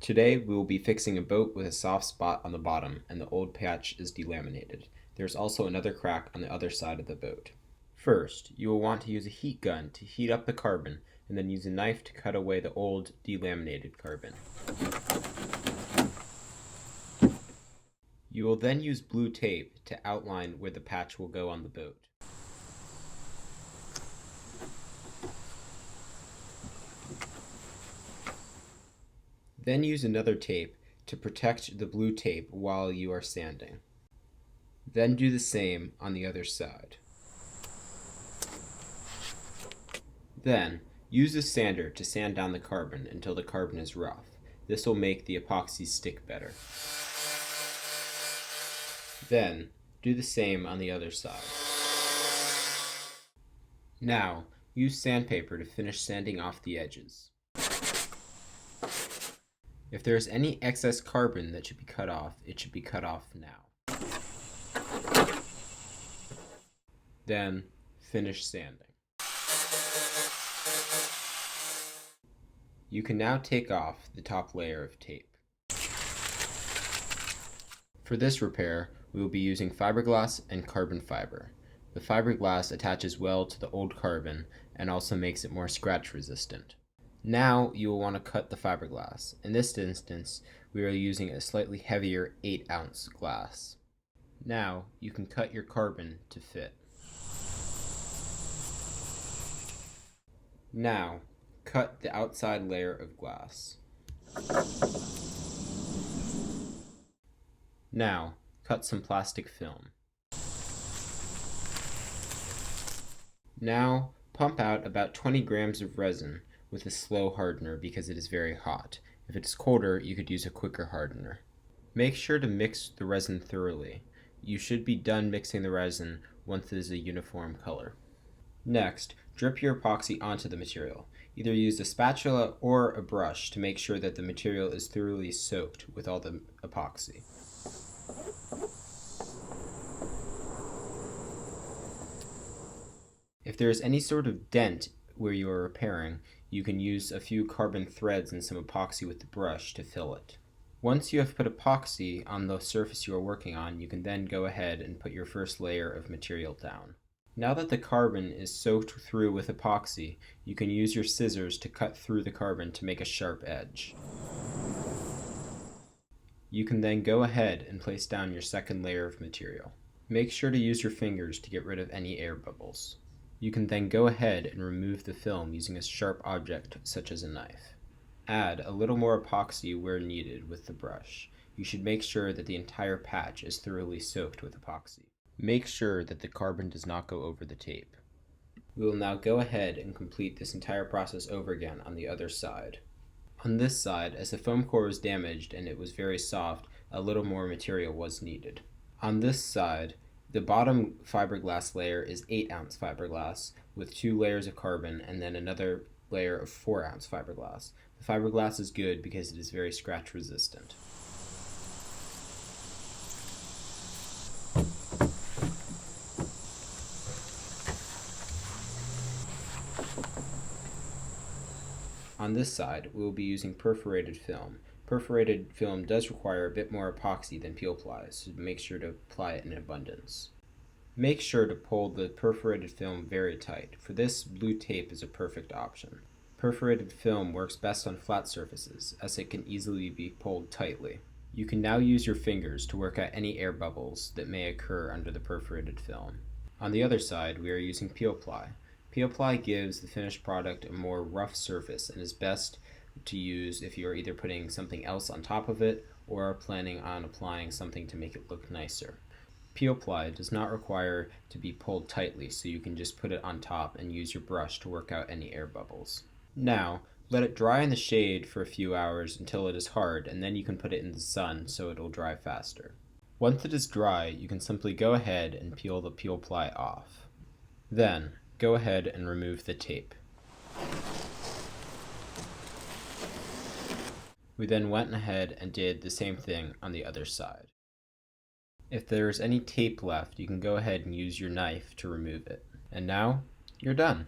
Today we will be fixing a boat with a soft spot on the bottom and the old patch is delaminated. There's also another crack on the other side of the boat. First, you will want to use a heat gun to heat up the carbon and then use a knife to cut away the old delaminated carbon. You will then use blue tape to outline where the patch will go on the boat. Then use another tape to protect the blue tape while you are sanding. Then do the same on the other side. Then, use a sander to sand down the carbon until the carbon is rough. This will make the epoxy stick better. Then, do the same on the other side. Now, use sandpaper to finish sanding off the edges. If there is any excess carbon that should be cut off, it should be cut off now. Then, finish sanding. You can now take off the top layer of tape. For this repair, we will be using fiberglass and carbon fiber. The fiberglass attaches well to the old carbon and also makes it more scratch resistant. Now you will want to cut the fiberglass. In this instance, we are using a slightly heavier 8-ounce glass. Now you can cut your carbon to fit. Now, cut the outside layer of glass. Now, cut some plastic film. Now, pump out about 20 grams of resin with a slow hardener because it is very hot. If it's colder, you could use a quicker hardener. Make sure to mix the resin thoroughly. You should be done mixing the resin once it is a uniform color. Next, drip your epoxy onto the material. Either use a spatula or a brush to make sure that the material is thoroughly soaked with all the epoxy. If there is any sort of dent where you are repairing, you can use a few carbon threads and some epoxy with the brush to fill it. Once you have put epoxy on the surface you are working on, you can then go ahead and put your first layer of material down. Now that the carbon is soaked through with epoxy, you can use your scissors to cut through the carbon to make a sharp edge. You can then go ahead and place down your second layer of material. Make sure to use your fingers to get rid of any air bubbles. You can then go ahead and remove the film using a sharp object such as a knife. Add a little more epoxy where needed with the brush. You should make sure that the entire patch is thoroughly soaked with epoxy. Make sure that the carbon does not go over the tape. We will now go ahead and complete this entire process over again on the other side. On this side, as the foam core was damaged and it was very soft, a little more material was needed. On this side, the bottom fiberglass layer is 8-ounce fiberglass with 2 layers of carbon and then another layer of 4-ounce fiberglass. The fiberglass is good because it is very scratch resistant. On this side, we will be using perforated film. Perforated film does require a bit more epoxy than Peel Ply, so make sure to apply it in abundance. Make sure to pull the perforated film very tight. For this, blue tape is a perfect option. Perforated film works best on flat surfaces, as it can easily be pulled tightly. You can now use your fingers to work out any air bubbles that may occur under the perforated film. On the other side, we are using Peel Ply. Peel Ply gives the finished product a more rough surface and is best to use if you are either putting something else on top of it or are planning on applying something to make it look nicer. Peel Ply does not require to be pulled tightly, so you can just put it on top and use your brush to work out any air bubbles. Now, let it dry in the shade for a few hours until it is hard, and then you can put it in the sun so it will dry faster. Once it is dry, you can simply go ahead and peel the Peel Ply off. Then, go ahead and remove the tape. We then went ahead and did the same thing on the other side. If there is any tape left, you can go ahead and use your knife to remove it. And now, you're done.